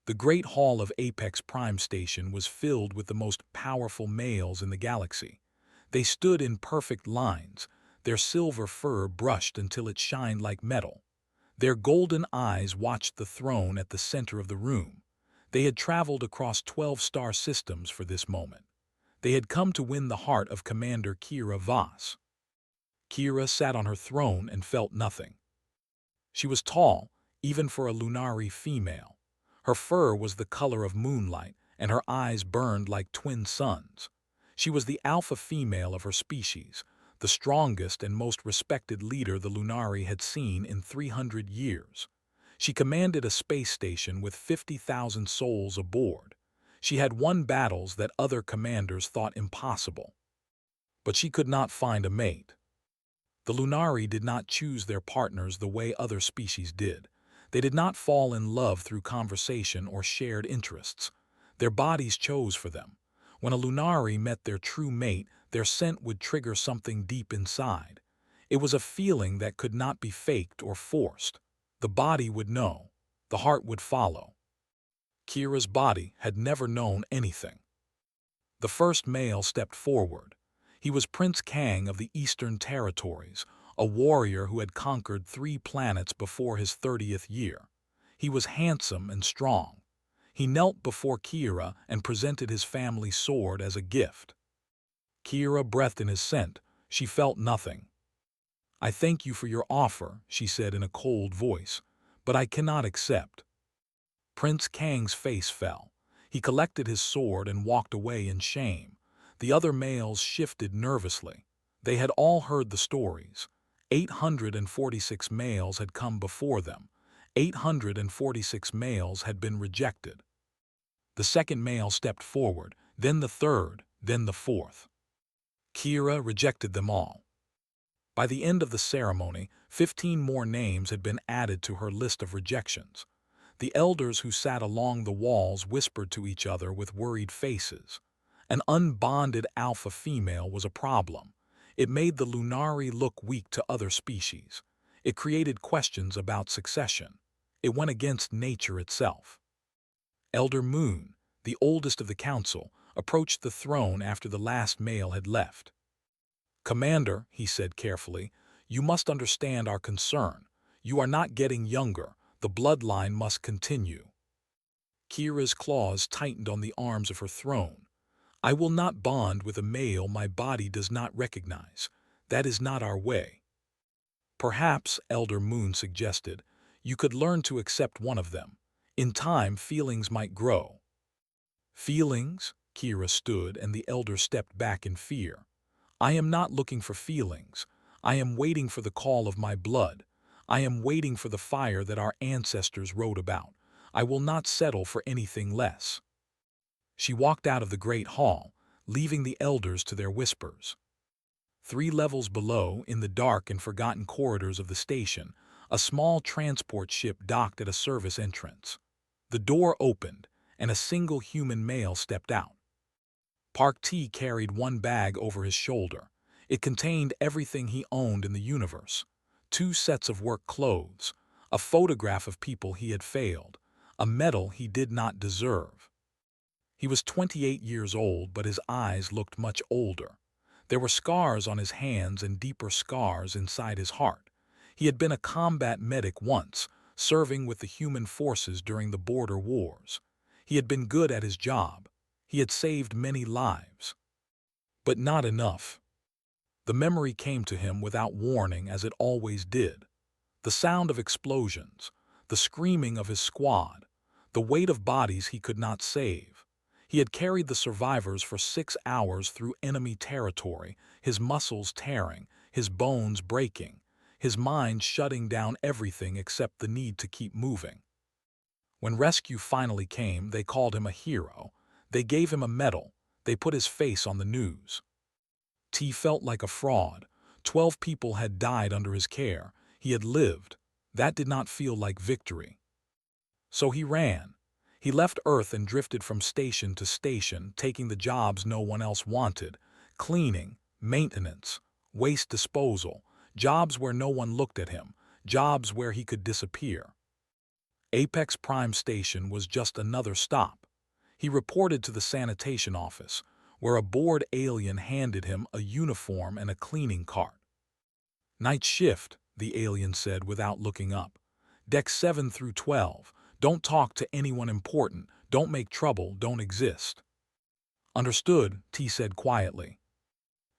The Great Hall of Apex Prime Station was filled with the most powerful males in the galaxy. They stood in perfect lines, their silver fur brushed until it shined like metal. Their golden eyes watched the throne at the center of the room. They had traveled across 12 star systems for this moment. They had come to win the heart of Commander Kira Voss. Kira sat on her throne and felt nothing. She was tall, even for a Lunari female. Her fur was the color of moonlight, and her eyes burned like twin suns. She was the alpha female of her species, the strongest and most respected leader the Lunari had seen in 300 years. She commanded a space station with 50,000 souls aboard. She had won battles that other commanders thought impossible. But she could not find a mate. The Lunari did not choose their partners the way other species did. They did not fall in love through conversation or shared interests. Their bodies chose for them. When a Lunari met their true mate, their scent would trigger something deep inside. It was a feeling that could not be faked or forced. The body would know. The heart would follow. Kira's body had never known anything. The first male stepped forward. He was Prince Kang of the Eastern Territories, a warrior who had conquered 3 planets before his 30th year. He was handsome and strong. He knelt before Kira and presented his family sword as a gift. Kira breathed in his scent. She felt nothing. "I thank you for your offer," she said in a cold voice, "but I cannot accept." Prince Kang's face fell. He collected his sword and walked away in shame. The other males shifted nervously. They had all heard the stories. 846 males had come before them. 846 males had been rejected. The second male stepped forward, then the third, then the fourth. Kira rejected them all. By the end of the ceremony, 15 more names had been added to her list of rejections. The elders who sat along the walls whispered to each other with worried faces. An unbonded alpha female was a problem. It made the Lunari look weak to other species. It created questions about succession. It went against nature itself. Elder Moon, the oldest of the council, approached the throne after the last male had left. "Commander," he said carefully, "you must understand our concern. You are not getting younger. The bloodline must continue." Kira's claws tightened on the arms of her throne. "I will not bond with a male my body does not recognize. That is not our way." "Perhaps," Elder Moon suggested, "you could learn to accept one of them. In time, feelings might grow." "Feelings?" Kira stood and the elder stepped back in fear. "I am not looking for feelings. I am waiting for the call of my blood. I am waiting for the fire that our ancestors wrote about. I will not settle for anything less." She walked out of the great hall, leaving the elders to their whispers. 3 levels below, in the dark and forgotten corridors of the station, a small transport ship docked at a service entrance. The door opened, and a single human male stepped out. Park T carried one bag over his shoulder. It contained everything he owned in the universe: 2 sets of work clothes, a photograph of people he had failed, a medal he did not deserve. He was 28 years old, but his eyes looked much older. There were scars on his hands and deeper scars inside his heart. He had been a combat medic once, serving with the human forces during the border wars. He had been good at his job. He had saved many lives. But not enough. The memory came to him without warning, as it always did. The sound of explosions, the screaming of his squad, the weight of bodies he could not save. He had carried the survivors for 6 hours through enemy territory, his muscles tearing, his bones breaking, his mind shutting down everything except the need to keep moving. When rescue finally came, they called him a hero. They gave him a medal. They put his face on the news. T felt like a fraud. 12 people had died under his care. He had lived. That did not feel like victory. So he ran. He left Earth and drifted from station to station, taking the jobs no one else wanted: cleaning, maintenance, waste disposal, jobs where no one looked at him, jobs where he could disappear. Apex Prime Station was just another stop. He reported to the sanitation office, where a bored alien handed him a uniform and a cleaning cart. "Night shift," the alien said without looking up. "Deck 7 through 12. Don't talk to anyone important. Don't make trouble. Don't exist." "Understood," T said quietly.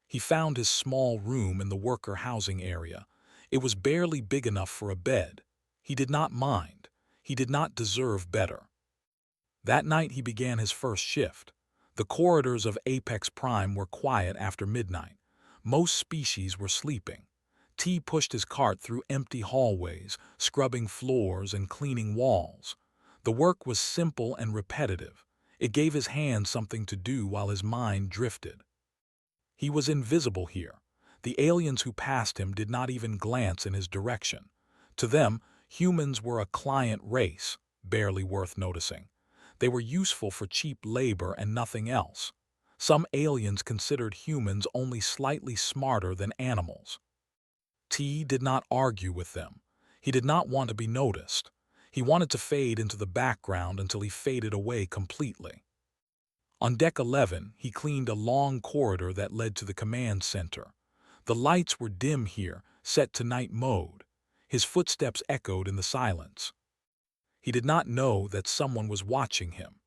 He found his small room in the worker housing area. It was barely big enough for a bed. He did not mind. He did not deserve better. That night he began his first shift. The corridors of Apex Prime were quiet after midnight. Most species were sleeping. T pushed his cart through empty hallways, scrubbing floors and cleaning walls. The work was simple and repetitive. It gave his hands something to do while his mind drifted. He was invisible here. The aliens who passed him did not even glance in his direction. To them, humans were a client race, barely worth noticing. They were useful for cheap labor and nothing else. Some aliens considered humans only slightly smarter than animals. T did not argue with them. He did not want to be noticed. He wanted to fade into the background until he faded away completely. On Deck 11, he cleaned a long corridor that led to the command center. The lights were dim here, set to night mode. His footsteps echoed in the silence. He did not know that someone was watching him.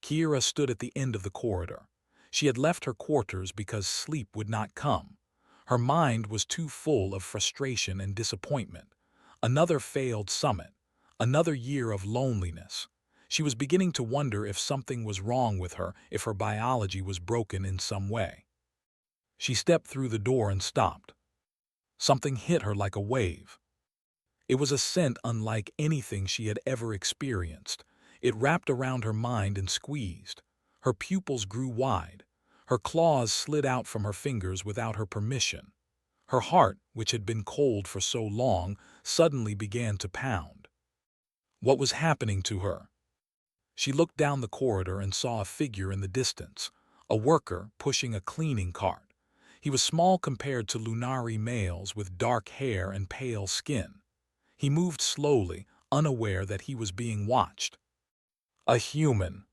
Kira stood at the end of the corridor. She had left her quarters because sleep would not come. Her mind was too full of frustration and disappointment. Another failed summit. Another year of loneliness. She was beginning to wonder if something was wrong with her, if her biology was broken in some way. She stepped through the door and stopped. Something hit her like a wave. It was a scent unlike anything she had ever experienced. It wrapped around her mind and squeezed. Her pupils grew wide. Her claws slid out from her fingers without her permission. Her heart, which had been cold for so long, suddenly began to pound. What was happening to her? She looked down the corridor and saw a figure in the distance, a worker pushing a cleaning cart. He was small compared to Lunari males with dark hair and pale skin. He moved slowly, unaware that he was being watched. A human.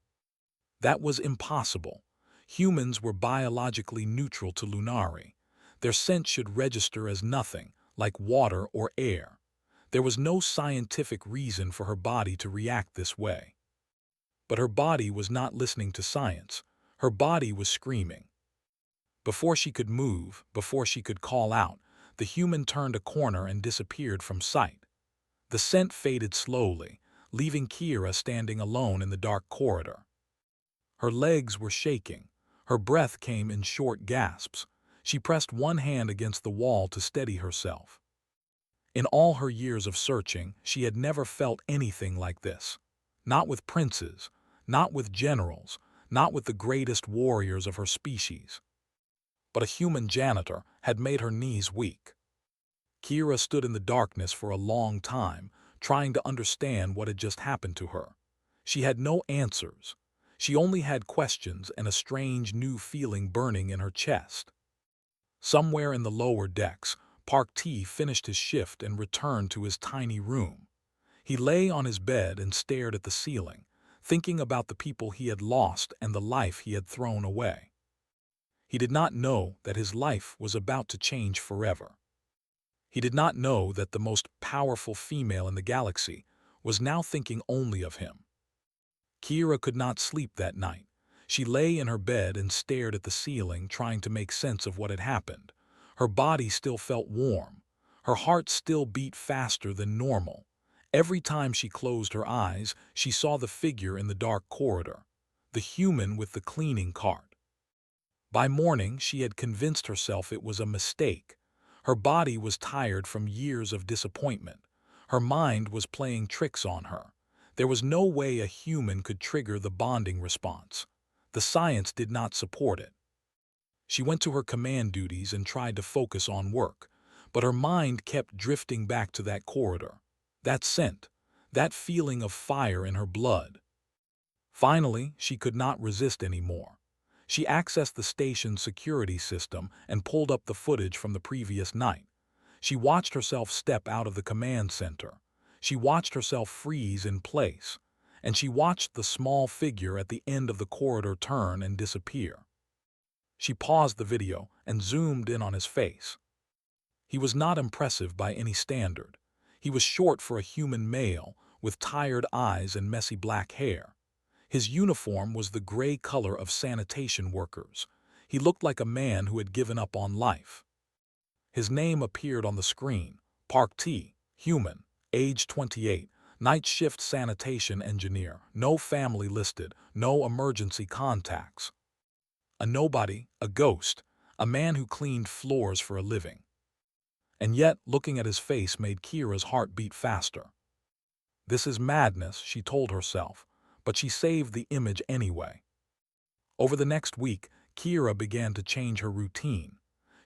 That was impossible. Humans were biologically neutral to Lunari. Their scent should register as nothing, like water or air. There was no scientific reason for her body to react this way. But her body was not listening to science. Her body was screaming. Before she could move, before she could call out, the human turned a corner and disappeared from sight. The scent faded slowly, leaving Kira standing alone in the dark corridor. Her legs were shaking. Her breath came in short gasps. She pressed one hand against the wall to steady herself. In all her years of searching, she had never felt anything like this. Not with princes, not with generals, not with the greatest warriors of her species. But a human janitor had made her knees weak. Kira stood in the darkness for a long time, trying to understand what had just happened to her. She had no answers. She only had questions and a strange new feeling burning in her chest. Somewhere in the lower decks, Park T finished his shift and returned to his tiny room. He lay on his bed and stared at the ceiling, thinking about the people he had lost and the life he had thrown away. He did not know that his life was about to change forever. He did not know that the most powerful female in the galaxy was now thinking only of him. Kira could not sleep that night. She lay in her bed and stared at the ceiling, trying to make sense of what had happened. Her body still felt warm. Her heart still beat faster than normal. Every time she closed her eyes, she saw the figure in the dark corridor, the human with the cleaning cart. By morning, she had convinced herself it was a mistake. Her body was tired from years of disappointment. Her mind was playing tricks on her. There was no way a human could trigger the bonding response. The science did not support it. She went to her command duties and tried to focus on work, but her mind kept drifting back to that corridor, that scent, that feeling of fire in her blood. Finally, she could not resist anymore. She accessed the station's security system and pulled up the footage from the previous night. She watched herself step out of the command center. She watched herself freeze in place, and she watched the small figure at the end of the corridor turn and disappear. She paused the video and zoomed in on his face. He was not impressive by any standard. He was short for a human male, with tired eyes and messy black hair. His uniform was the gray color of sanitation workers. He looked like a man who had given up on life. His name appeared on the screen: Park T, human, age 28, night shift sanitation engineer, no family listed, no emergency contacts. A nobody, a ghost, a man who cleaned floors for a living. And yet, looking at his face made Kira's heart beat faster. This is madness, she told herself, but she saved the image anyway. Over the next week, Kira began to change her routine.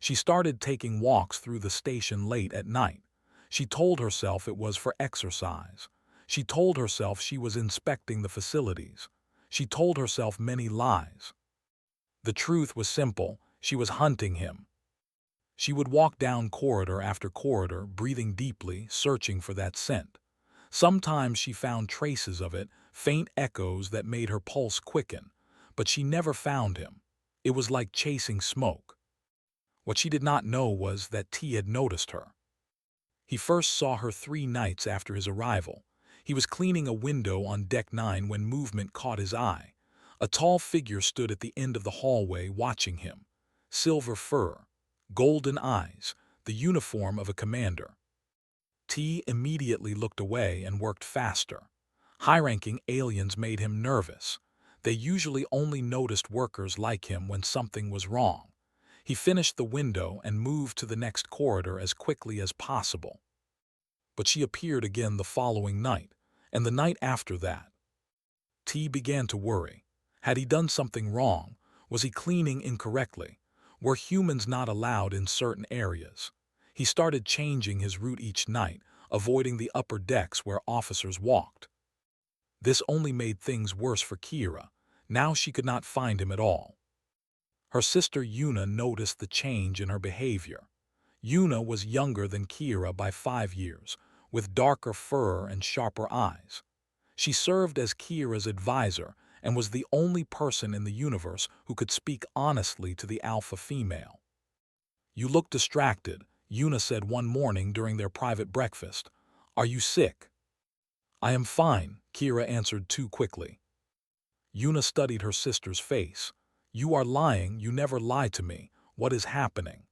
She started taking walks through the station late at night. She told herself it was for exercise. She told herself she was inspecting the facilities. She told herself many lies. The truth was simple: she was hunting him. She would walk down corridor after corridor, breathing deeply, searching for that scent. Sometimes she found traces of it, faint echoes that made her pulse quicken, but she never found him. It was like chasing smoke. What she did not know was that T had noticed her. He first saw her 3 nights after his arrival. He was cleaning a window on Deck 9 when movement caught his eye. A tall figure stood at the end of the hallway watching him. Silver fur, golden eyes, the uniform of a commander. T immediately looked away and worked faster. High-ranking aliens made him nervous. They usually only noticed workers like him when something was wrong. He finished the window and moved to the next corridor as quickly as possible. But she appeared again the following night, and the night after that. T began to worry. Had he done something wrong? Was he cleaning incorrectly? Were humans not allowed in certain areas? He started changing his route each night, avoiding the upper decks where officers walked. This only made things worse for Kira. Now she could not find him at all. Her sister Yuna noticed the change in her behavior. Yuna was younger than Kira by 5 years, with darker fur and sharper eyes. She served as Kira's advisor and was the only person in the universe who could speak honestly to the alpha female. "You look distracted," Yuna said one morning during their private breakfast. "Are you sick?" "I am fine," Kira answered too quickly. Yuna studied her sister's face. "You are lying, you never lie to me. What is happening?"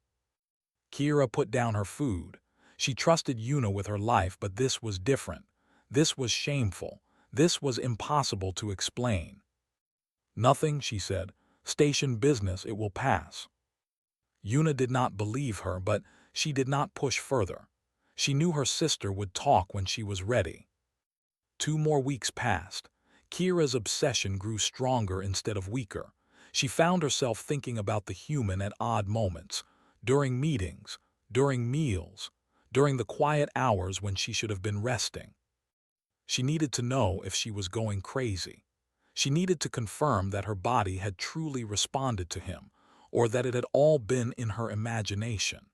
Kira put down her food. She trusted Yuna with her life, but this was different. This was shameful. This was impossible to explain. "Nothing," she said. "Station business, it will pass." Yuna did not believe her, but she did not push further. She knew her sister would talk when she was ready. 2 more weeks passed. Kira's obsession grew stronger instead of weaker. She found herself thinking about the human at odd moments, during meetings, during meals, during the quiet hours when she should have been resting. She needed to know if she was going crazy. She needed to confirm that her body had truly responded to him, or that it had all been in her imagination.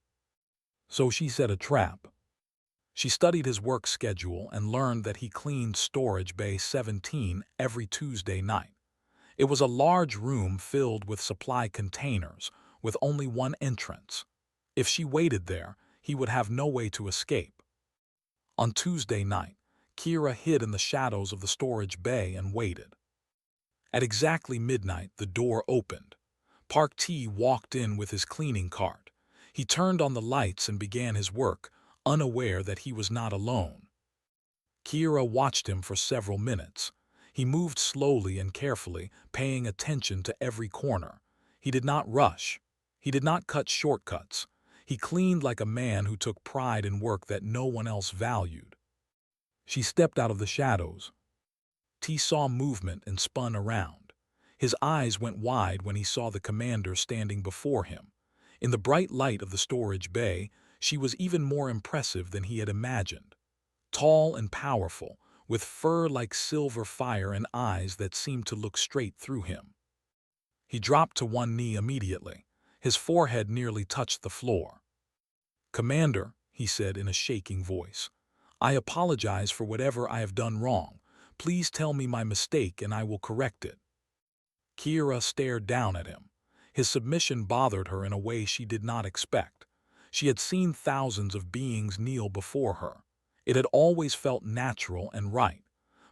So she set a trap. She studied his work schedule and learned that he cleaned storage bay 17 every Tuesday night. It was a large room filled with supply containers, with only one entrance. If she waited there, he would have no way to escape. On Tuesday night, Kira hid in the shadows of the storage bay and waited. At exactly midnight, the door opened. Park T walked in with his cleaning cart. He turned on the lights and began his work, unaware that he was not alone. Kira watched him for several minutes. He moved slowly and carefully, paying attention to every corner. He did not rush. He did not cut shortcuts. He cleaned like a man who took pride in work that no one else valued. She stepped out of the shadows. T saw movement and spun around. His eyes went wide when he saw the commander standing before him. In the bright light of the storage bay, she was even more impressive than he had imagined. Tall and powerful, with fur like silver fire and eyes that seemed to look straight through him. He dropped to one knee immediately. His forehead nearly touched the floor. "Commander," he said in a shaking voice, I apologize for whatever I have done wrong. Please tell me my mistake and I will correct it." Kira stared down at him. His submission bothered her in a way she did not expect. She had seen thousands of beings kneel before her. It had always felt natural and right.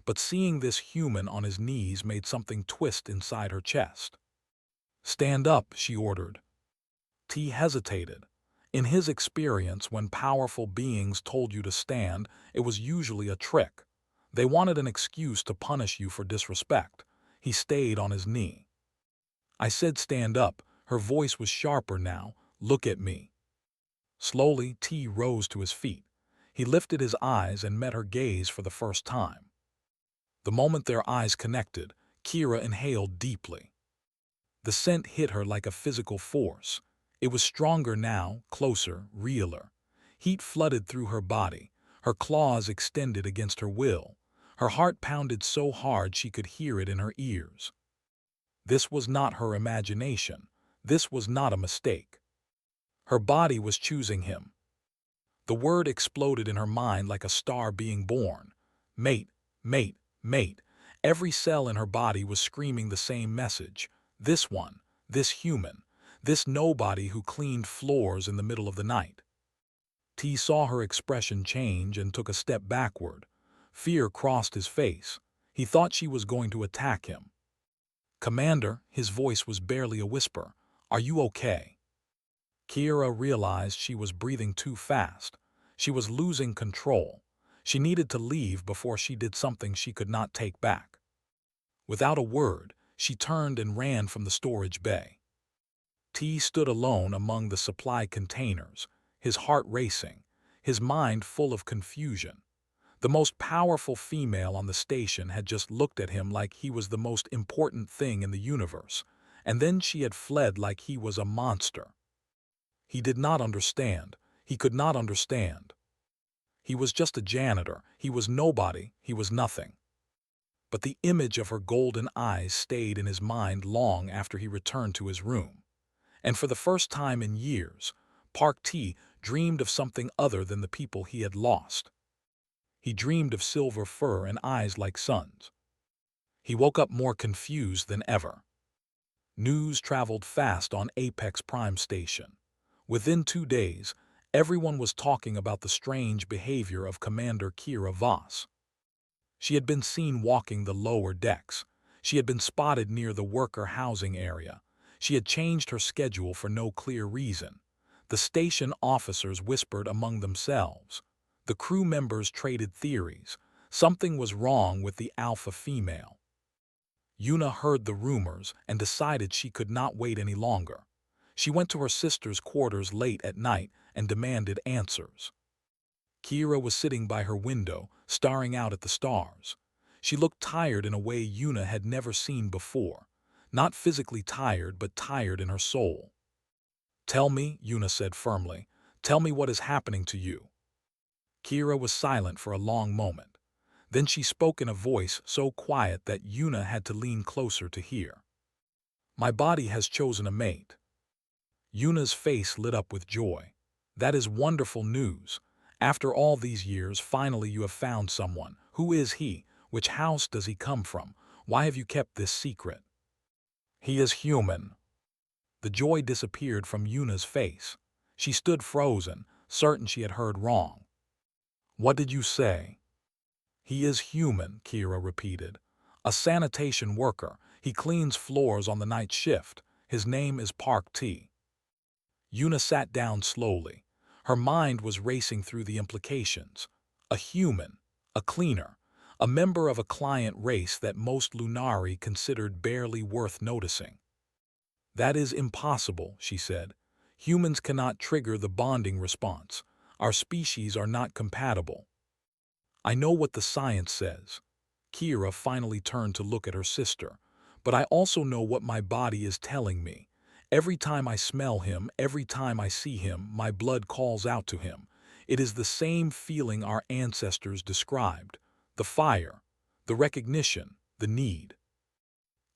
But seeing this human on his knees made something twist inside her chest. "Stand up," she ordered. T hesitated. In his experience, when powerful beings told you to stand, it was usually a trick. They wanted an excuse to punish you for disrespect. He stayed on his knee. "I said stand up." Her voice was sharper now. "Look at me." Slowly, T rose to his feet. He lifted his eyes and met her gaze for the first time. The moment their eyes connected, Kira inhaled deeply. The scent hit her like a physical force. It was stronger now, closer, realer. Heat flooded through her body. Her claws extended against her will. Her heart pounded so hard she could hear it in her ears. This was not her imagination. This was not a mistake. Her body was choosing him. The word exploded in her mind like a star being born. Mate, mate, mate. Every cell in her body was screaming the same message. This one, this human, this nobody who cleaned floors in the middle of the night. T saw her expression change and took a step backward. Fear crossed his face. He thought she was going to attack him. "Commander," his voice was barely a whisper, "are you okay?" Kira realized she was breathing too fast. She was losing control. She needed to leave before she did something she could not take back. Without a word, she turned and ran from the storage bay. T stood alone among the supply containers, his heart racing, his mind full of confusion. The most powerful female on the station had just looked at him like he was the most important thing in the universe, and then she had fled like he was a monster. He did not understand. He could not understand. He was just a janitor. He was nobody. He was nothing. But the image of her golden eyes stayed in his mind long after he returned to his room. And for the first time in years, Park T dreamed of something other than the people he had lost. He dreamed of silver fur and eyes like suns. He woke up more confused than ever. News traveled fast on Apex Prime Station. Within 2 days, everyone was talking about the strange behavior of Commander Kira Voss. She had been seen walking the lower decks. She had been spotted near the worker housing area. She had changed her schedule for no clear reason. The station officers whispered among themselves. The crew members traded theories. Something was wrong with the alpha female. Yuna heard the rumors and decided she could not wait any longer. She went to her sister's quarters late at night and demanded answers. Kira was sitting by her window, staring out at the stars. She looked tired in a way Yuna had never seen before. Not physically tired, but tired in her soul. "Tell me," Yuna said firmly. "Tell me what is happening to you." Kira was silent for a long moment. Then she spoke in a voice so quiet that Yuna had to lean closer to hear. "My body has chosen a mate." Yuna's face lit up with joy. "That is wonderful news. After all these years, finally you have found someone. Who is he? Which house does he come from? Why have you kept this secret?" "He is human." The joy disappeared from Yuna's face. She stood frozen, certain she had heard wrong. "What did you say?" "He is human," Kira repeated. "A sanitation worker. He cleans floors on the night shift. His name is Park T." Yuna sat down slowly. Her mind was racing through the implications. A human, a cleaner, a member of a client race that most Lunari considered barely worth noticing. "That is impossible," she said. "Humans cannot trigger the bonding response. Our species are not compatible." "I know what the science says." Kira finally turned to look at her sister. "But I also know what my body is telling me. Every time I smell him, every time I see him, my blood calls out to him. It is the same feeling our ancestors described. The fire, the recognition, the need."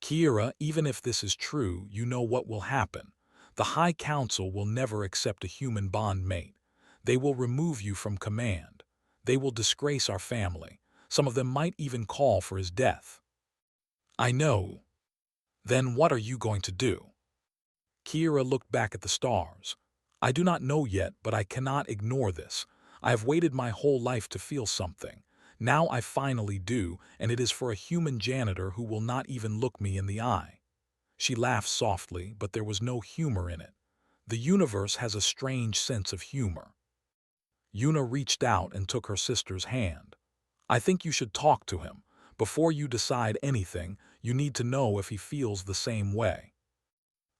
"Kira, even if this is true, you know what will happen. The High Council will never accept a human bond mate. They will remove you from command. They will disgrace our family. Some of them might even call for his death." "I know. Then what are you going to do?" Kira looked back at the stars. "I do not know yet, but I cannot ignore this. I have waited my whole life to feel something. Now I finally do, and it is for a human janitor who will not even look me in the eye." She laughed softly, but there was no humor in it. The universe has a strange sense of humor. Yuna reached out and took her sister's hand. "I think you should talk to him. Before you decide anything, you need to know if he feels the same way."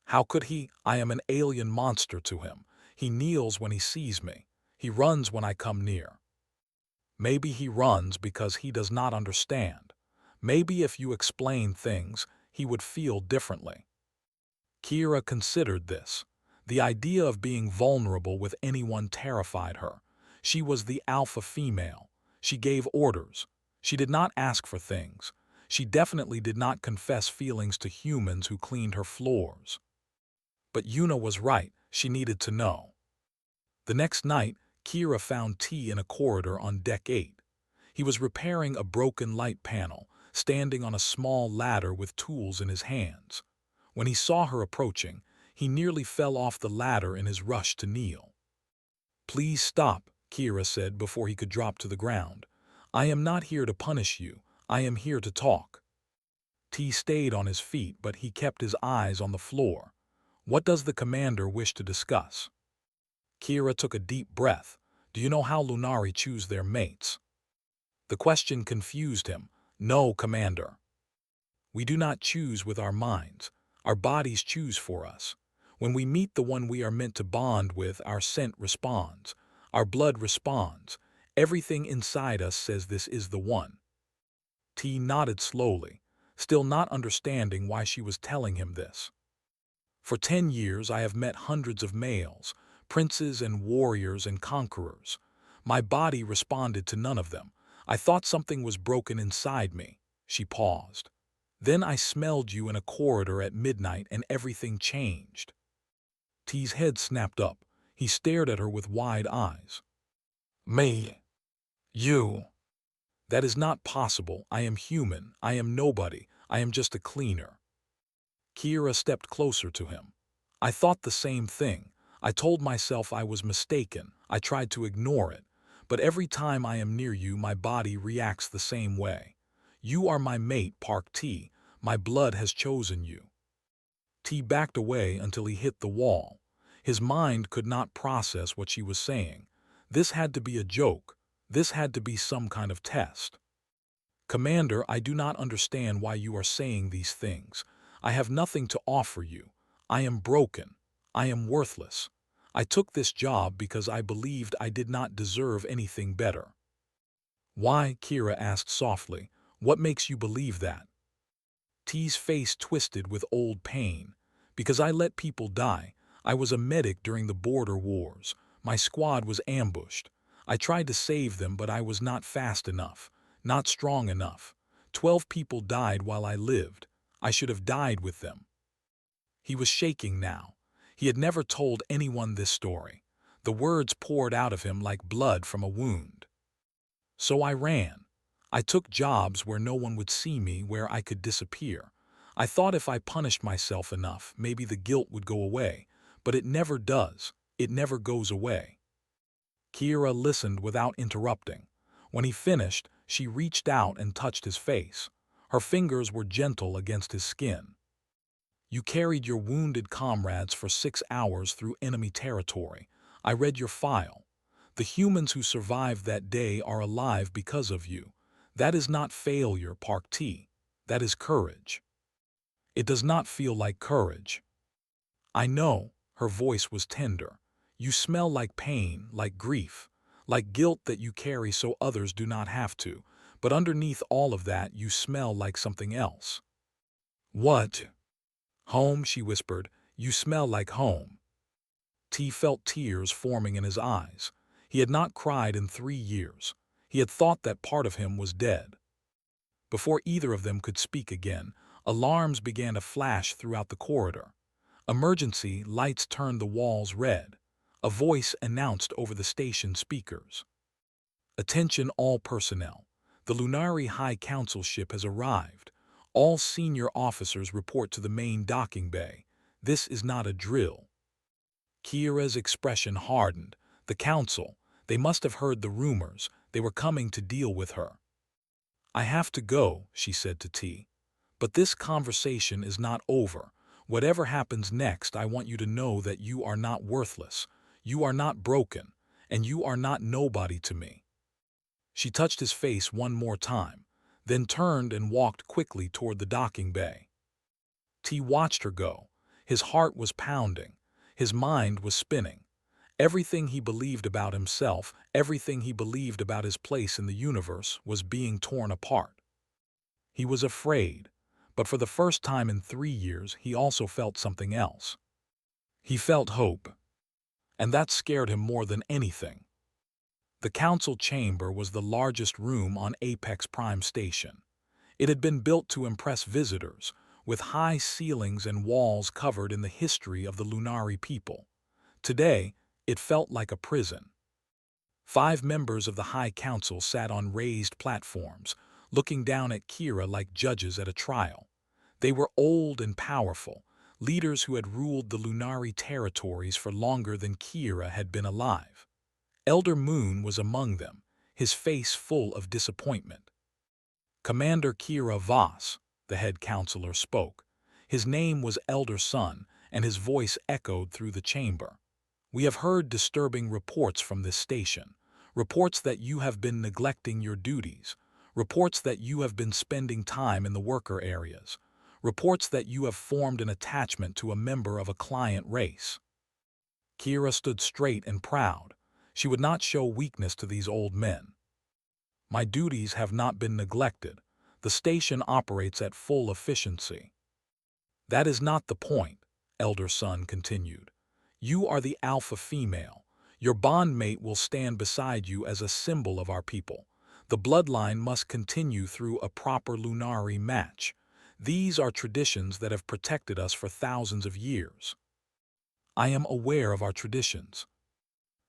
"How could he? I am an alien monster to him. He kneels when he sees me. He runs when I come near." "Maybe he runs because he does not understand. Maybe if you explain things, he would feel differently." Kira considered this. The idea of being vulnerable with anyone terrified her. She was the alpha female. She gave orders. She did not ask for things. She definitely did not confess feelings to humans who cleaned her floors. But Yuna was right. She needed to know. The next night, Kira found T in a corridor on Deck 8. He was repairing a broken light panel, standing on a small ladder with tools in his hands. When he saw her approaching, he nearly fell off the ladder in his rush to kneel. "Please stop," Kira said before he could drop to the ground. "I am not here to punish you. I am here to talk." T stayed on his feet, but he kept his eyes on the floor. "What does the commander wish to discuss?" Kira took a deep breath. "Do you know how Lunari choose their mates?" The question confused him. "No, Commander. We do not choose with our minds. Our bodies choose for us. When we meet the one we are meant to bond with, our scent responds. Our blood responds. Everything inside us says this is the one." T nodded slowly, still not understanding why she was telling him this. "For 10 years I have met hundreds of males, princes and warriors and conquerors. My body responded to none of them. I thought something was broken inside me." She paused. "Then I smelled you in a corridor at midnight and everything changed." T's head snapped up. He stared at her with wide eyes. "Me? You? That is not possible. I am human. I am nobody. I am just a cleaner." Kira stepped closer to him. "I thought the same thing. I told myself I was mistaken. I tried to ignore it. But every time I am near you, my body reacts the same way. You are my mate, Park T. My blood has chosen you." T backed away until he hit the wall. His mind could not process what she was saying. This had to be a joke. This had to be some kind of test. "Commander, I do not understand why you are saying these things. I have nothing to offer you. I am broken. I am worthless. I took this job because I believed I did not deserve anything better." "Why?" Kira asked softly. "What makes you believe that?" T's face twisted with old pain. "Because I let people die. I was a medic during the border wars. My squad was ambushed. I tried to save them, but I was not fast enough, not strong enough. 12 people died while I lived. I should have died with them." He was shaking now. He had never told anyone this story. The words poured out of him like blood from a wound. "So I ran. I took jobs where no one would see me, where I could disappear. I thought if I punished myself enough, maybe the guilt would go away. But it never does. It never goes away." Kira listened without interrupting. When he finished, she reached out and touched his face. Her fingers were gentle against his skin. "You carried your wounded comrades for 6 hours through enemy territory. I read your file. The humans who survived that day are alive because of you. That is not failure, Park T. That is courage." "It does not feel like courage." "I know." Her voice was tender. "You smell like pain, like grief, like guilt that you carry so others do not have to. But underneath all of that, you smell like something else." "What?" "Home," she whispered. "You smell like home." T felt tears forming in his eyes. He had not cried in 3 years. He had thought that part of him was dead. Before either of them could speak again, alarms began to flash throughout the corridor. Emergency lights turned the walls red. A voice announced over the station speakers. Attention all personnel. The Lunari High Council ship has arrived. All senior officers report to the main docking bay. This is not a drill. Kira's expression hardened. The council, they must have heard the rumors. They were coming to deal with her. I have to go, she said to T. But this conversation is not over. Whatever happens next, I want you to know that you are not worthless. You are not broken, and you are not nobody to me. She touched his face one more time, then turned and walked quickly toward the docking bay. T watched her go. His heart was pounding. His mind was spinning. Everything he believed about himself, everything he believed about his place in the universe was being torn apart. He was afraid, but for the first time in 3 years, he also felt something else. He felt hope, and that scared him more than anything. The council chamber was the largest room on Apex Prime Station. It had been built to impress visitors, with high ceilings and walls covered in the history of the Lunari people. Today, it felt like a prison. 5 members of the High Council sat on raised platforms, looking down at Kira like judges at a trial. They were old and powerful, leaders who had ruled the Lunari territories for longer than Kira had been alive. Elder Moon was among them, his face full of disappointment. Commander Kira Voss, the head counselor, spoke. His name was Elder Sun, and his voice echoed through the chamber. We have heard disturbing reports from this station, reports that you have been neglecting your duties, reports that you have been spending time in the worker areas, reports that you have formed an attachment to a member of a client race. Kira stood straight and proud. She would not show weakness to these old men. My duties have not been neglected. The station operates at full efficiency. That is not the point, Elder Sun continued. You are the alpha female. Your bondmate will stand beside you as a symbol of our people. The bloodline must continue through a proper Lunari match. These are traditions that have protected us for thousands of years. I am aware of our traditions.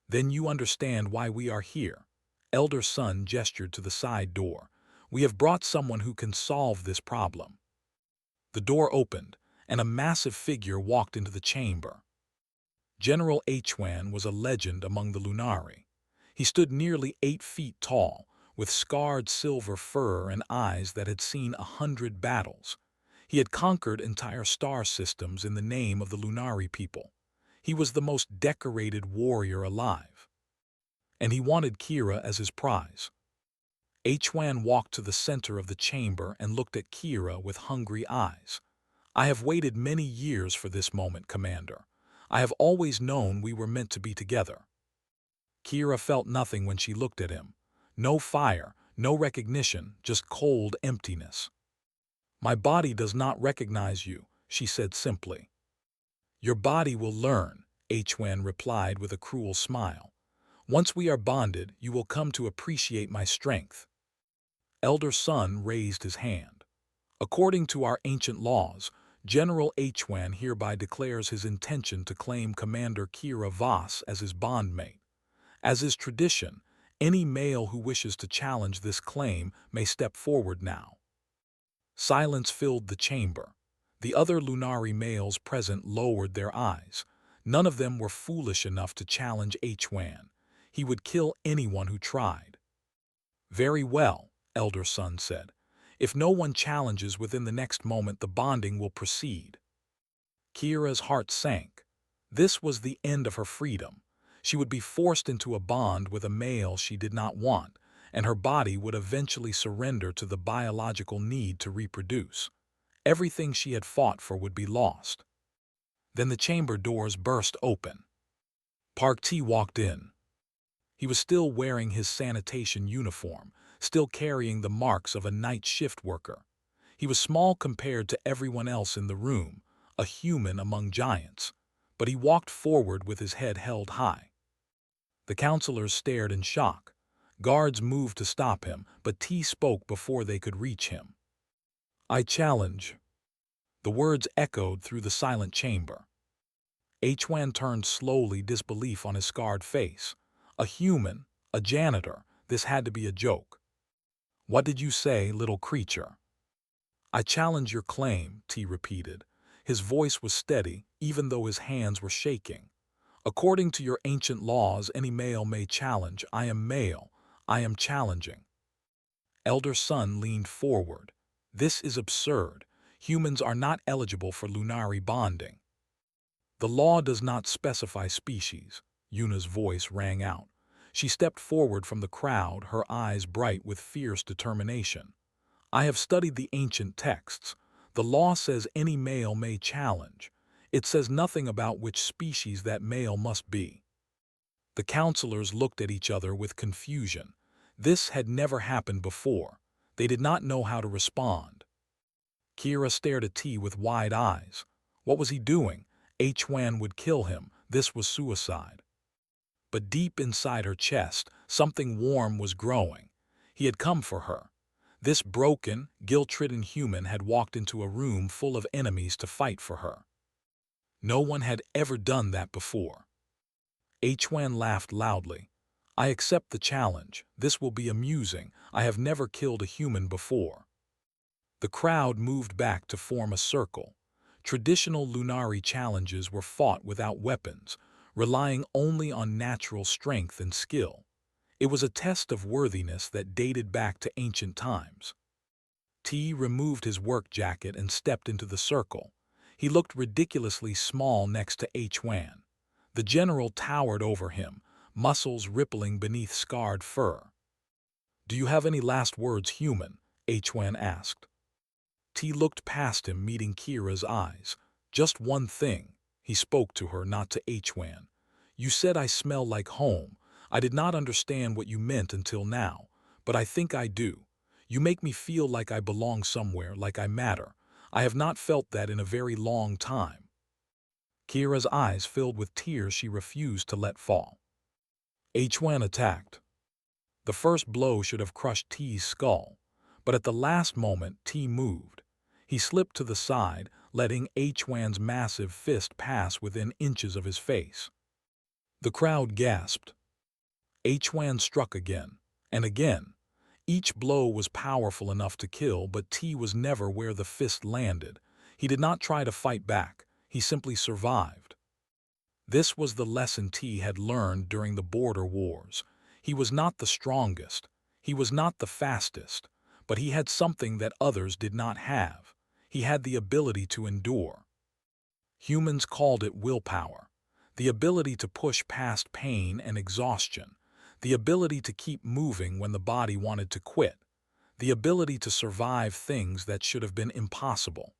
Then you understand why we are here. Elder Sun gestured to the side door. We have brought someone who can solve this problem. The door opened, and a massive figure walked into the chamber. General HFY was a legend among the Lunari. He stood nearly 8 feet tall, with scarred silver fur and eyes that had seen 100 battles. He had conquered entire star systems in the name of the Lunari people. He was the most decorated warrior alive. And he wanted Kira as his prize. HFY walked to the center of the chamber and looked at Kira with hungry eyes. I have waited many years for this moment, Commander. I have always known we were meant to be together. Kira felt nothing when she looked at him. No fire, no recognition, just cold emptiness. My body does not recognize you, she said simply. Your body will learn, HFY replied with a cruel smile. Once we are bonded, you will come to appreciate my strength. Elder Sun raised his hand. According to our ancient laws, General HFY hereby declares his intention to claim Commander Kira Voss as his bondmate. As is tradition, any male who wishes to challenge this claim may step forward now. Silence filled the chamber. The other Lunari males present lowered their eyes. None of them were foolish enough to challenge HFY. He would kill anyone who tried. Very well, Elder Sun said. If no one challenges within the next moment, the bonding will proceed. Kira's heart sank. This was the end of her freedom. She would be forced into a bond with a male she did not want, and her body would eventually surrender to the biological need to reproduce. Everything she had fought for would be lost. Then the chamber doors burst open. Park T walked in. He was still wearing his sanitation uniform, still carrying the marks of a night shift worker. He was small compared to everyone else in the room, a human among giants, but he walked forward with his head held high. The counselors stared in shock. Guards moved to stop him, but T spoke before they could reach him. I challenge. The words echoed through the silent chamber. HFY turned slowly, disbelief on his scarred face. A human, a janitor, This had to be a joke. "What did you say, little creature?" "I challenge your claim," T repeated. His voice was steady, even though his hands were shaking. "According to your ancient laws, any male may challenge. I am male. I am challenging." Elder Sun leaned forward. "This is absurd. Humans are not eligible for lunari bonding." "The law does not specify species," Yuna's voice rang out. She stepped forward from the crowd, her eyes bright with fierce determination. "I have studied the ancient texts. The law says any male may challenge. It says nothing about which species that male must be." The counselors looked at each other with confusion. This had never happened before. They did not know how to respond. Kira stared at T with wide eyes. What was he doing? HFY would kill him. This was suicide. But deep inside her chest, something warm was growing. He had come for her. This broken, guilt-ridden human had walked into a room full of enemies to fight for her. No one had ever done that before. HFY laughed loudly. "I accept the challenge. This will be amusing. I have never killed a human before." The crowd moved back to form a circle. Traditional lunari challenges were fought without weapons, relying only on natural strength and skill. It was a test of worthiness that dated back to ancient times. T removed his work jacket and stepped into the circle. He looked ridiculously small next to HFY. The general towered over him, muscles rippling beneath scarred fur. "Do you have any last words, human?" HFY asked. T looked past him, meeting Kira's eyes. "Just one thing." He spoke to her, not to HFY. "You said I smell like home. I did not understand what you meant until now, but I think I do. You make me feel like I belong somewhere, like I matter. I have not felt that in a very long time." Kira's eyes filled with tears she refused to let fall. HFY attacked. The first blow should have crushed T's skull, but at the last moment T moved. He slipped to the side, letting HFY's massive fist pass within inches of his face. The crowd gasped. HFY struck again, and again. Each blow was powerful enough to kill, but T was never where the fist landed. He did not try to fight back. He simply survived. This was the lesson T had learned during the border wars. He was not the strongest. He was not the fastest. But he had something that others did not have. He had the ability to endure. Humans called it willpower. The ability to push past pain and exhaustion. The ability to keep moving when the body wanted to quit. The ability to survive things that should have been impossible.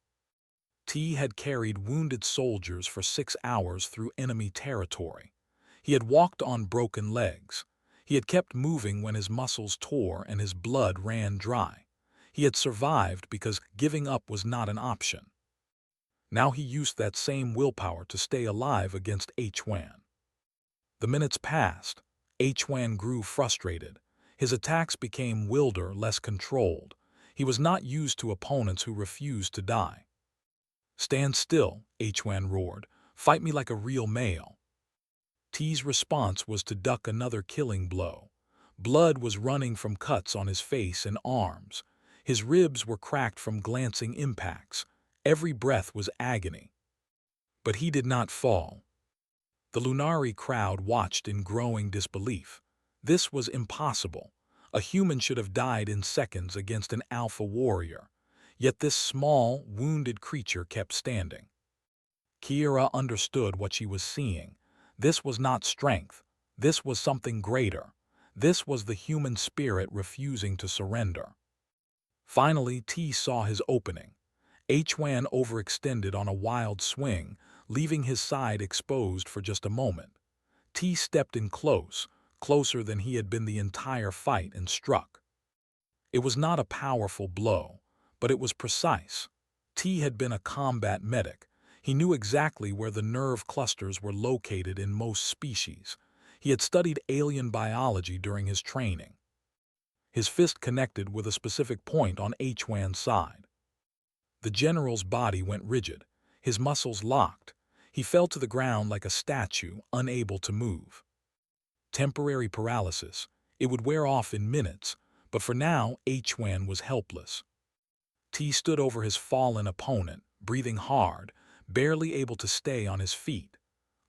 T had carried wounded soldiers for 6 hours through enemy territory. He had walked on broken legs. He had kept moving when his muscles tore and his blood ran dry. He had survived because giving up was not an option. Now he used that same willpower to stay alive against HFY. The minutes passed. HFY grew frustrated. His attacks became wilder, less controlled. He was not used to opponents who refused to die. "Stand still," HFY roared. "Fight me like a real male." T's response was to duck another killing blow. Blood was running from cuts on his face and arms. His ribs were cracked from glancing impacts. Every breath was agony. But he did not fall. The Lunari crowd watched in growing disbelief. This was impossible. A human should have died in seconds against an alpha warrior. Yet this small, wounded creature kept standing. Kira understood what she was seeing. This was not strength. This was something greater. This was the human spirit refusing to surrender. Finally, T saw his opening. HFY overextended on a wild swing, leaving his side exposed for just a moment. T stepped in close, closer than he had been the entire fight, and struck. It was not a powerful blow, but it was precise. T had been a combat medic. He knew exactly where the nerve clusters were located in most species. He had studied alien biology during his training. His fist connected with a specific point on HFY's side. The general's body went rigid. His muscles locked. He fell to the ground like a statue, unable to move. Temporary paralysis. It would wear off in minutes, but for now, HFY was helpless. T stood over his fallen opponent, breathing hard, barely able to stay on his feet.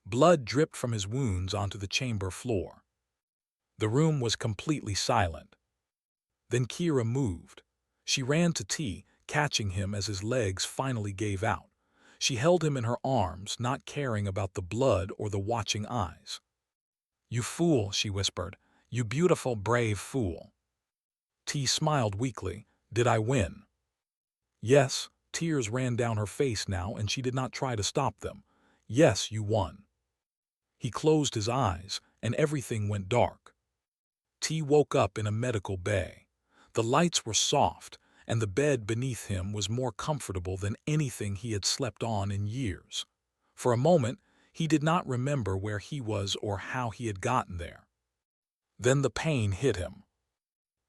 Blood dripped from his wounds onto the chamber floor. The room was completely silent. Then Kira moved. She ran to T, catching him as his legs finally gave out. She held him in her arms, not caring about the blood or the watching eyes. "You fool," she whispered. "You beautiful, brave fool." T smiled weakly. "Did I win?" "Yes." Tears ran down her face now, and she did not try to stop them. "Yes, you won." He closed his eyes, and everything went dark. T woke up in a medical bay. The lights were soft, and the bed beneath him was more comfortable than anything he had slept on in years. For a moment, he did not remember where he was or how he had gotten there. Then the pain hit him.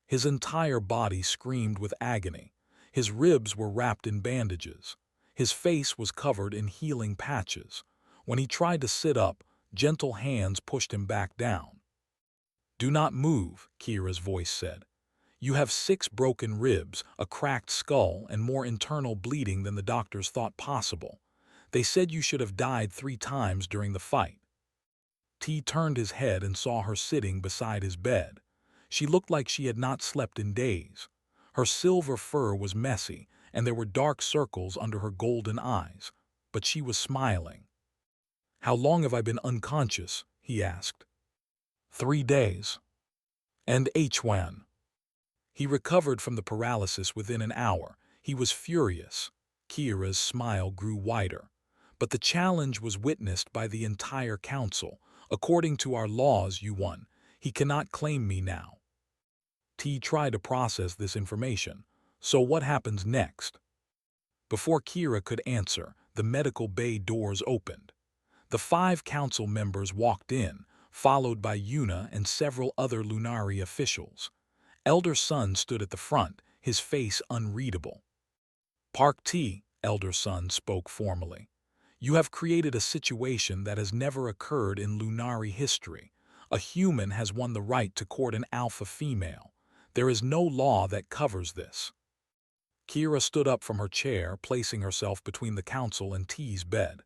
His entire body screamed with agony. His ribs were wrapped in bandages. His face was covered in healing patches. When he tried to sit up, gentle hands pushed him back down. "Do not move," Kira's voice said. "You have 6 broken ribs, a cracked skull, and more internal bleeding than the doctors thought possible. They said you should have died 3 times during the fight." T turned his head and saw her sitting beside his bed. She looked like she had not slept in days. Her silver fur was messy, and there were dark circles under her golden eyes, but she was smiling. "How long have I been unconscious?" he asked. 3 days. "And HFY?" He recovered from the paralysis within an hour. He was furious. Kira's smile grew wider. "But the challenge was witnessed by the entire council. According to our laws, you won. He cannot claim me now." T tried to process this information. "So what happens next?" Before Kira could answer, the medical bay doors opened. The 5 council members walked in, followed by Yuna and several other Lunari officials. Elder Sun stood at the front, his face unreadable. "Park T," Elder Sun spoke formally. "You have created a situation that has never occurred in Lunari history. A human has won the right to court an alpha female. There is no law that covers this." Kira stood up from her chair, placing herself between the council and T's bed.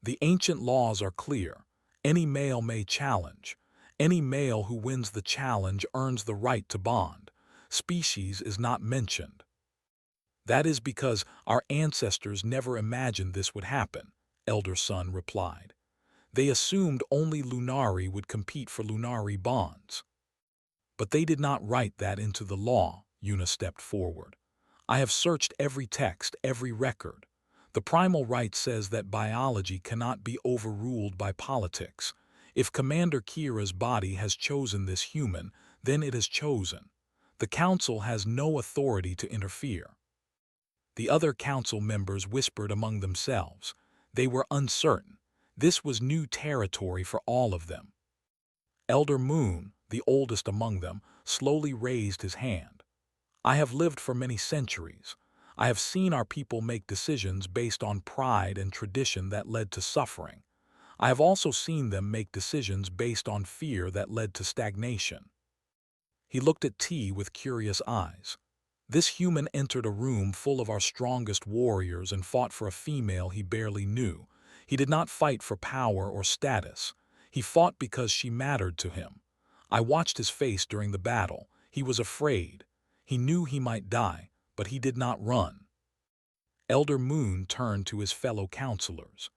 "The ancient laws are clear. Any male may challenge. Any male who wins the challenge earns the right to bond. Species is not mentioned." "That is because our ancestors never imagined this would happen," Elder Sun replied. "They assumed only Lunari would compete for Lunari bonds." "But they did not write that into the law," Yuna stepped forward. "I have searched every text, every record. The primal right says that biology cannot be overruled by politics. If Commander Kira's body has chosen this human, then it has chosen. The council has no authority to interfere." The other council members whispered among themselves. They were uncertain. This was new territory for all of them. Elder Moon, the oldest among them, slowly raised his hand. "I have lived for many centuries. I have seen our people make decisions based on pride and tradition that led to suffering. I have also seen them make decisions based on fear that led to stagnation." He looked at T with curious eyes. "This human entered a room full of our strongest warriors and fought for a female he barely knew. He did not fight for power or status. He fought because she mattered to him. I watched his face during the battle. He was afraid. He knew he might die, but he did not run." Elder Moon turned to his fellow counselors.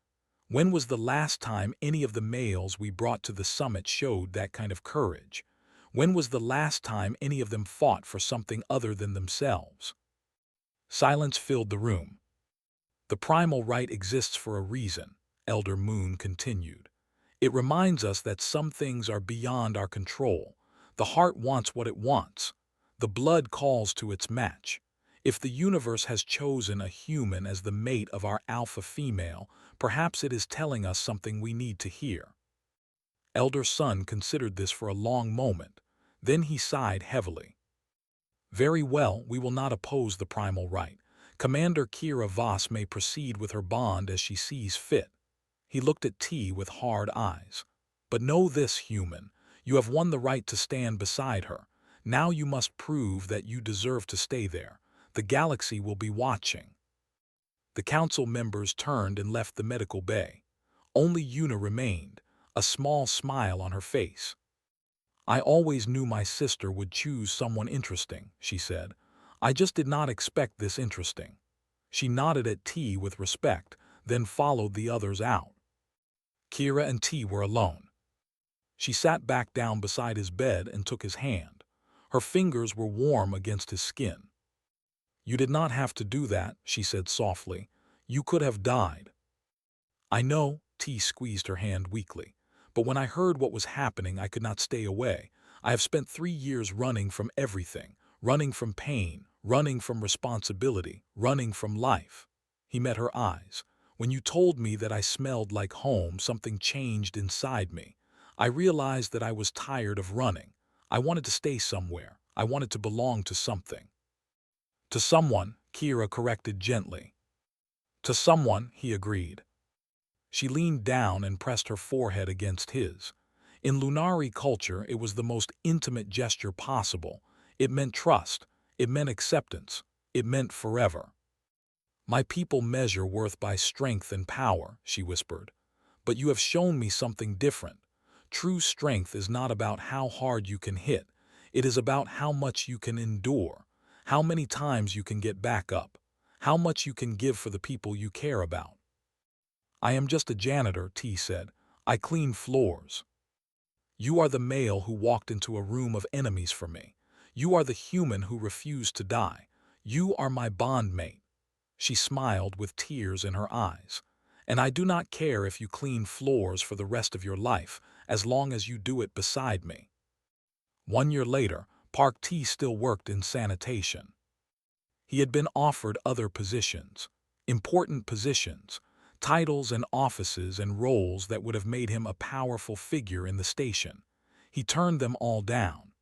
"When was the last time any of the males we brought to the summit showed that kind of courage? When was the last time any of them fought for something other than themselves?" Silence filled the room. "The primal right exists for a reason," Elder Moon continued. "It reminds us that some things are beyond our control. The heart wants what it wants. The blood calls to its match. If the universe has chosen a human as the mate of our alpha female, perhaps it is telling us something we need to hear." Elder Sun considered this for a long moment. Then he sighed heavily. "Very well, we will not oppose the primal right. Commander Kira Voss may proceed with her bond as she sees fit." He looked at T with hard eyes. "But know this, human. You have won the right to stand beside her. Now you must prove that you deserve to stay there. The galaxy will be watching." The council members turned and left the medical bay. Only Yuna remained, a small smile on her face. "I always knew my sister would choose someone interesting," she said. "I just did not expect this interesting." She nodded at T with respect, then followed the others out. Kira and T were alone. She sat back down beside his bed and took his hand. Her fingers were warm against his skin. "You did not have to do that," she said softly. "You could have died." "I know," T squeezed her hand weakly. "But when I heard what was happening, I could not stay away. I have spent 3 years running from everything, running from pain, running from responsibility, running from life." He met her eyes. "When you told me that I smelled like home, something changed inside me. I realized that I was tired of running. I wanted to stay somewhere. I wanted to belong to something." "To someone," Kira corrected gently. "To someone," he agreed. She leaned down and pressed her forehead against his. In Lunari culture, it was the most intimate gesture possible. It meant trust. It meant acceptance. It meant forever. "My people measure worth by strength and power," she whispered. "But you have shown me something different. True strength is not about how hard you can hit. It is about how much you can endure, how many times you can get back up, how much you can give for the people you care about." "I am just a janitor," T said. "I clean floors." "You are the male who walked into a room of enemies for me. You are the human who refused to die. You are my bondmate." She smiled with tears in her eyes. "And I do not care if you clean floors for the rest of your life, as long as you do it beside me." 1 year later, Park T still worked in sanitation. He had been offered other positions, important positions, titles and offices and roles that would have made him a powerful figure in the station. He turned them all down.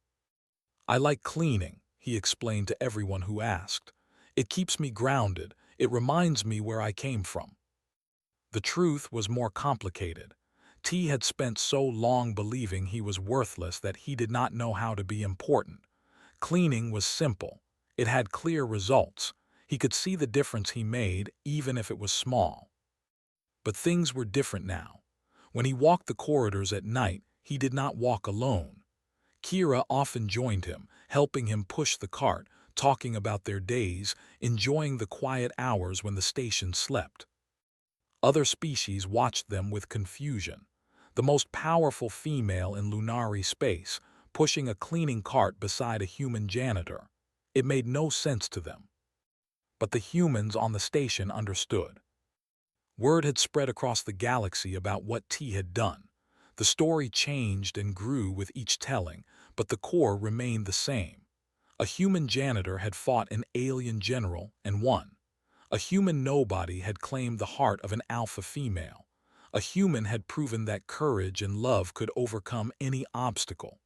"I like cleaning," he explained to everyone who asked. "It keeps me grounded. It reminds me where I came from." The truth was more complicated. T had spent so long believing he was worthless that he did not know how to be important. Cleaning was simple. It had clear results. He could see the difference he made, even if it was small. But things were different now. When he walked the corridors at night, he did not walk alone. Kira often joined him, helping him push the cart, talking about their days, enjoying the quiet hours when the station slept. Other species watched them with confusion. The most powerful female in Lunari space, pushing a cleaning cart beside a human janitor. It made no sense to them. But the humans on the station understood. Word had spread across the galaxy about what T had done. The story changed and grew with each telling, but the core remained the same. A human janitor had fought an alien general and won. A human nobody had claimed the heart of an alpha female. A human had proven that courage and love could overcome any obstacle.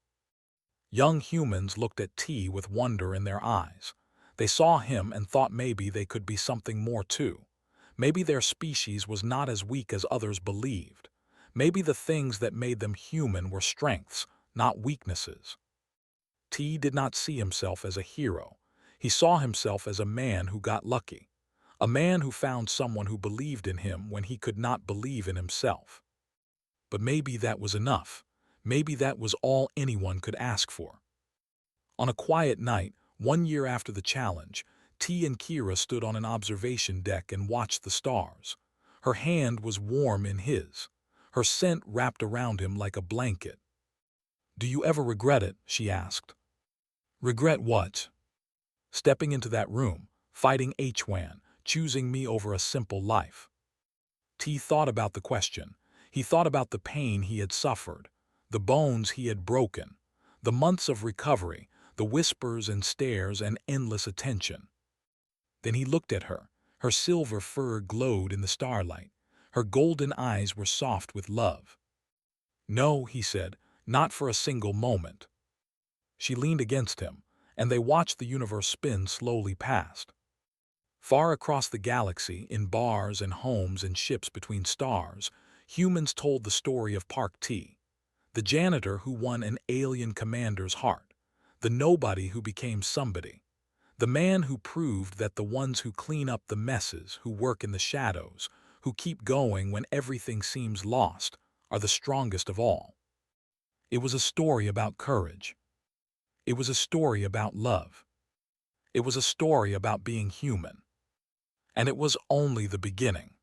Young humans looked at T with wonder in their eyes. They saw him and thought maybe they could be something more too. Maybe their species was not as weak as others believed. Maybe the things that made them human were strengths, not weaknesses. T did not see himself as a hero. He saw himself as a man who got lucky. A man who found someone who believed in him when he could not believe in himself. But maybe that was enough. Maybe that was all anyone could ask for. On a quiet night, 1 year after the challenge, T and Kira stood on an observation deck and watched the stars. Her hand was warm in his. Her scent wrapped around him like a blanket. "Do you ever regret it?" she asked. "Regret what?" "Stepping into that room, fighting HFY, choosing me over a simple life." T thought about the question. He thought about the pain he had suffered, the bones he had broken, the months of recovery, the whispers and stares and endless attention. Then he looked at her. Her silver fur glowed in the starlight. Her golden eyes were soft with love. "No," he said, "not for a single moment." She leaned against him, and they watched the universe spin slowly past. Far across the galaxy, in bars and homes and ships between stars, humans told the story of Park T. The janitor who won an alien commander's heart. The nobody who became somebody. The man who proved that the ones who clean up the messes, who work in the shadows, who keep going when everything seems lost, are the strongest of all. It was a story about courage. It was a story about love. It was a story about being human. And it was only the beginning.